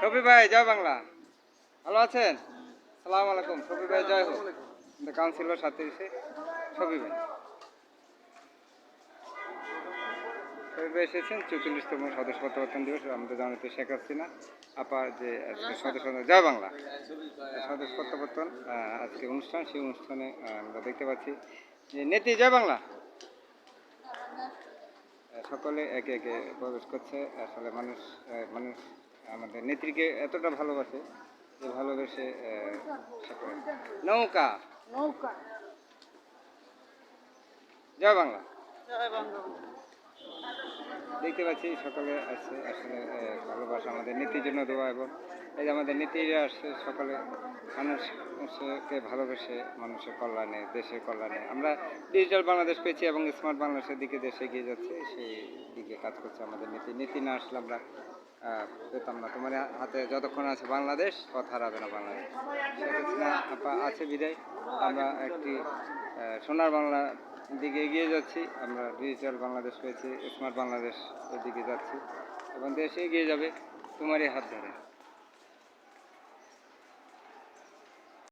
শফি ভাই জয় বাংলা, ভালো আছেন? সালাম আলাইকুম। শফি ভাই জয় হোক। কাউন্সিলর সাথে এসে শফি ভাই এসেছেন 44তম সদস্য প্রত্যাবর্তন দিবস। আমাদের জানাতে শেখ হাসিনা আপার যে আজকে সদস্য জয় বাংলা সদস্য প্রত্যাবর্তন আজকে অনুষ্ঠান, সেই অনুষ্ঠানে আমরা দেখতে পাচ্ছি যে নেত্রী জয় বাংলা সকলে একে একে প্রবেশ করছে। আসলে মানুষ মানুষ আমাদের নেত্রীকে এতটা ভালোবাসে যে ভালোবেসে নৌকা নৌকা জয় বাংলা দেখতে পাচ্ছি সকালে আসছে। আসলে ভালোবাসা আমাদের নীতির জন্য দেওয়া, এবং এই যে আমাদের নীতিরা আসছে সকালে মানুষকে ভালোবেসে মানুষের কল্যাণে, দেশের কল্যাণে আমরা ডিজিটাল বাংলাদেশ পেয়েছি এবং স্মার্ট বাংলাদেশের দিকে দেশে এগিয়ে যাচ্ছে। সেই দিকে কাজ করছে আমাদের নীতি না আসলে আমরা পেতাম না। তোমার হাতে যতক্ষণ আছে বাংলাদেশ, পথ হারাবে না বাংলাদেশ। শেখ হাসিনা আপা আছে বিদায় আমরা একটি সোনার বাংলা দিকে এগিয়ে যাচ্ছি। আমরা ডিজিটাল বাংলাদেশ পেয়েছি, স্মার্ট বাংলাদেশ এর দিকে যাচ্ছি এবং দেশ এগিয়ে যাবে তোমারই হাত ধরে।